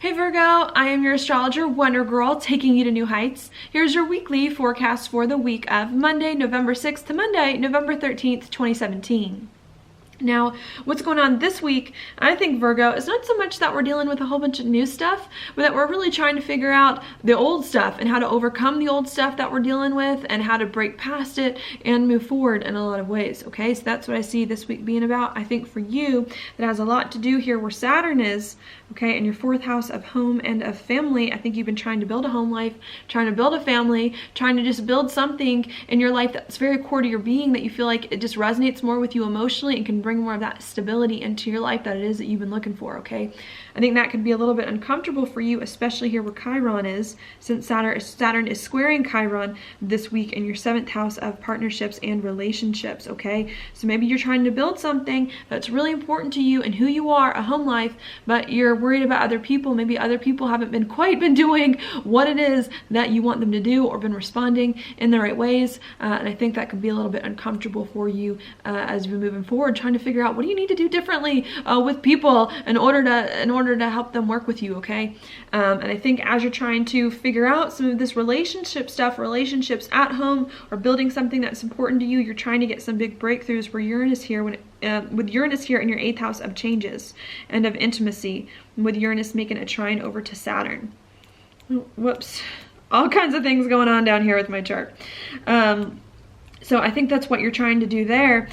Hey Virgo, I am your astrologer, Wonder Girl, taking you to new heights. Here's your weekly forecast for the week of Monday, November 6th to Monday, November 13th, 2017. Now, what's going on this week, I think, Virgo, is not so much that we're dealing with a whole bunch of new stuff, but that we're really trying to figure out the old stuff and how to overcome the old stuff that we're dealing with and how to break past it and move forward in a lot of ways, okay? So that's what I see this week being about. I think for you, that has a lot to do here where Saturn is, okay, in your fourth house of home and of family. I think you've been trying to build a home life, trying to build a family, trying to just build something in your life that's very core to your being, that you feel like it just resonates more with you emotionally and can bring more of that stability into your life that it is that you've been looking for, okay? I think that could be a little bit uncomfortable for you, especially here where Chiron is, since Saturn is squaring Chiron this week in your seventh house of partnerships and relationships, okay? So maybe you're trying to build something that's really important to you and who you are, a home life, but you're worried about other people. Maybe other people haven't quite been doing what it is that you want them to do or been responding in the right ways, and I think that could be a little bit uncomfortable for you as you're moving forward, trying to figure out what do you need to do differently with people in order to help them work with you, okay? And I think as you're trying to figure out some of this relationship stuff, relationships at home, or building something that's important to you, you're trying to get some big breakthroughs where Uranus here, with Uranus here in your eighth house of changes and of intimacy, with Uranus making a trine over to Saturn. Whoops. All kinds of things going on down here with my chart. So I think that's what you're trying to do there,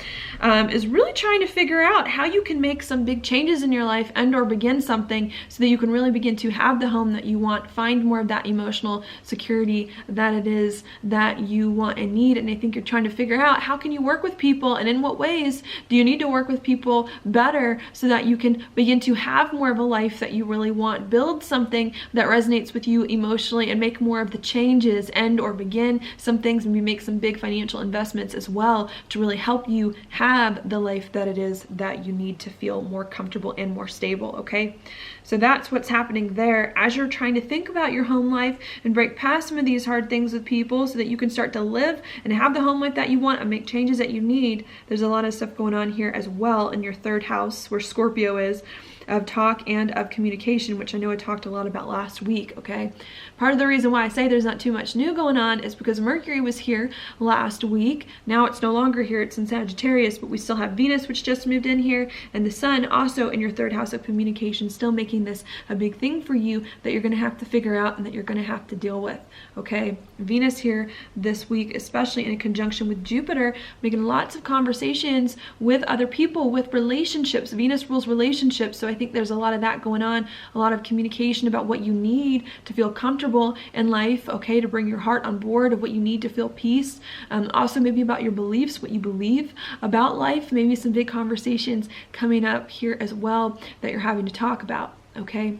is really trying to figure out how you can make some big changes in your life and or begin something so that you can really begin to have the home that you want, find more of that emotional security that it is that you want and need. And I think you're trying to figure out how can you work with people and in what ways do you need to work with people better so that you can begin to have more of a life that you really want, build something that resonates with you emotionally and make more of the changes and or begin some things, maybe make some big financial investments as well to really help you have the life that it is that you need to feel more comfortable and more stable, okay? So that's what's happening there as you're trying to think about your home life and break past some of these hard things with people so that you can start to live and have the home life that you want and make changes that you need. There's a lot of stuff going on here as well in your third house where Scorpio is, of talk and of communication, which I know I talked a lot about last week, okay? Part of the reason why I say there's not too much new going on is because Mercury was here last week. Now it's no longer here, it's in Sagittarius, but we still have Venus, which just moved in here, and the Sun also in your third house of communication, still making this a big thing for you that you're gonna have to figure out and that you're gonna have to deal with, okay? Venus here this week, especially in conjunction with Jupiter, making lots of conversations with other people, with relationships. Venus rules relationships, so I think there's a lot of that going on, a lot of communication about what you need to feel comfortable in life, okay, to bring your heart on board of what you need to feel peace. Also maybe about your beliefs, what you believe about life, maybe some big conversations coming up here as well that you're having to talk about, okay?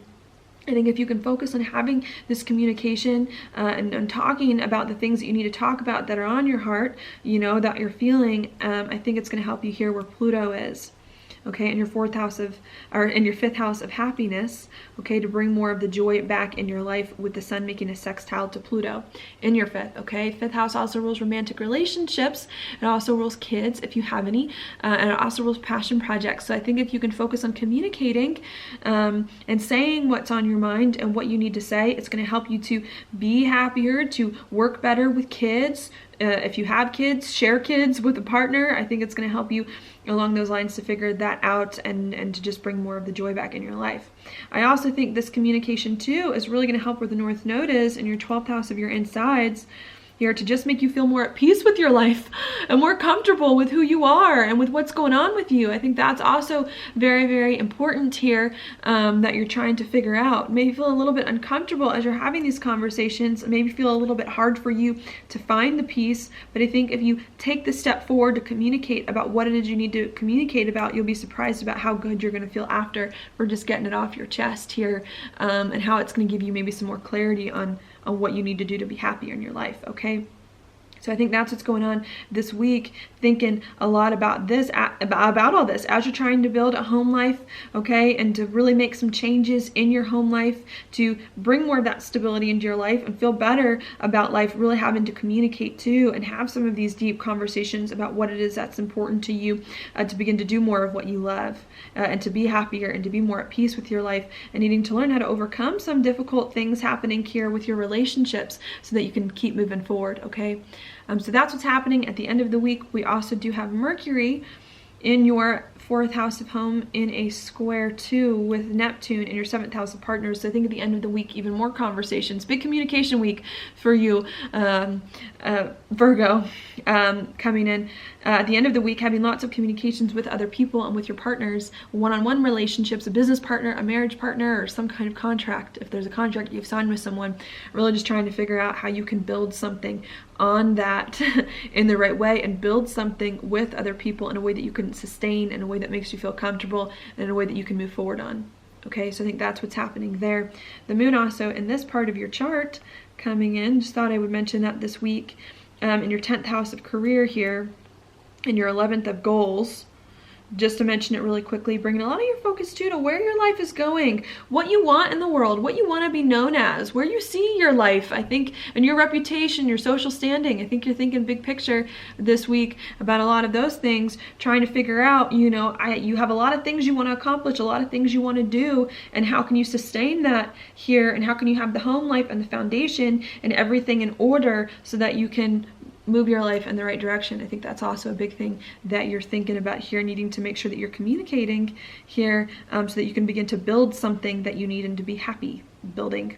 I think if you can focus on having this communication and talking about the things that you need to talk about that are on your heart, you know, that you're feeling, I think it's going to help you here where Pluto is. Okay, in your in your fifth house of happiness, okay, to bring more of the joy back in your life with the Sun making a sextile to Pluto in your fifth, okay? Fifth house also rules romantic relationships. It also rules kids, if you have any, and it also rules passion projects. So I think if you can focus on communicating and saying what's on your mind and what you need to say, it's going to help you to be happier, to work better with kids. If you have kids, share kids with a partner. I think it's going to help you along those lines to figure that out and to just bring more of the joy back in your life. I also think this communication too is really going to help where the North Node is in your 12th house of your insides here, to just make you feel more at peace with your life and more comfortable with who you are and with what's going on with you. I think that's also very, very important here, that you're trying to figure out. Maybe feel a little bit uncomfortable as you're having these conversations, maybe feel a little bit hard for you to find the peace, but I think if you take the step forward to communicate about what it is you need to communicate about, you'll be surprised about how good you're going to feel after for just getting it off your chest here, and how it's going to give you maybe some more clarity on what you need to do to be happier in your life, okay? So I think that's what's going on this week, thinking a lot about this, about all this as you're trying to build a home life, okay, and to really make some changes in your home life to bring more of that stability into your life and feel better about life, really having to communicate too and have some of these deep conversations about what it is that's important to you, to begin to do more of what you love, and to be happier and to be more at peace with your life, and needing to learn how to overcome some difficult things happening here with your relationships so that you can keep moving forward, okay? So that's what's happening at the end of the week. We also do have Mercury in your 4th house of home in a square too with Neptune in your 7th house of partners. So I think at the end of the week, even more conversations, big communication week for you, Virgo, coming in at the end of the week, having lots of communications with other people and with your partners, one-on-one relationships, a business partner, a marriage partner, or some kind of contract. If there's a contract you've signed with someone, really just trying to figure out how you can build something on that in the right way and build something with other people in a way that you can sustain, in a way that makes you feel comfortable, and in a way that you can move forward on. Okay, so I think that's what's happening there. The moon also in this part of your chart coming in, just thought I would mention that this week, in your 10th house of career here, in your 11th of goals, just to mention it really quickly, bringing a lot of your focus too to where your life is going, what you want in the world, what you want to be known as, where you see your life, I think, and your reputation, your social standing. I think you're thinking big picture this week about a lot of those things, trying to figure out, you know, you have a lot of things you want to accomplish, a lot of things you want to do, and how can you sustain that here, and how can you have the home life and the foundation and everything in order so that you can move your life in the right direction. I think that's also a big thing that you're thinking about here, needing to make sure that you're communicating here, so that you can begin to build something that you need and to be happy building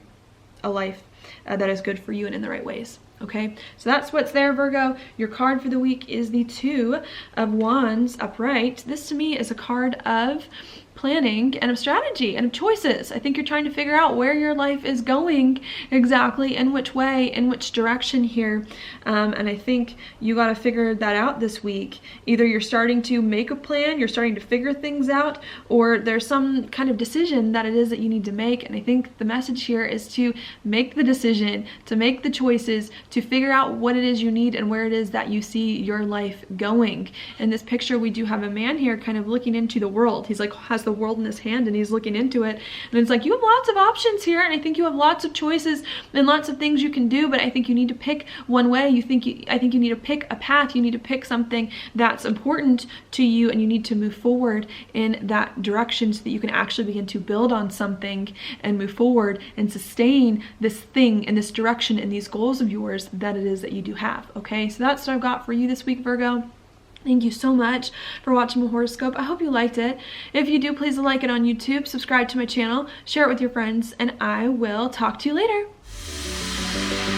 a life that is good for you and in the right ways. Okay, so that's what's there, Virgo. Your card for the week is the 2 of Wands upright. This to me is a card of planning and of strategy and of choices. I think you're trying to figure out where your life is going exactly, in which way, in which direction here. And I think you got to figure that out this week. Either you're starting to make a plan, you're starting to figure things out, or there's some kind of decision that it is that you need to make. And I think the message here is to make the decision, to make the choices, to figure out what it is you need and where it is that you see your life going. In this picture, we do have a man here kind of looking into the world. He's like, has the world in his hand and he's looking into it. And it's like, you have lots of options here, and I think you have lots of choices and lots of things you can do, but I think you need to pick one way. I think you need to pick a path. You need to pick something that's important to you, and you need to move forward in that direction so that you can actually begin to build on something and move forward and sustain this thing in this direction and these goals of yours that it is that you do have. Okay, so that's what I've got for you this week, Virgo. Thank you so much for watching my horoscope. I hope you liked it. If you do, please like it on YouTube, subscribe to my channel, share it with your friends, and I will talk to you later.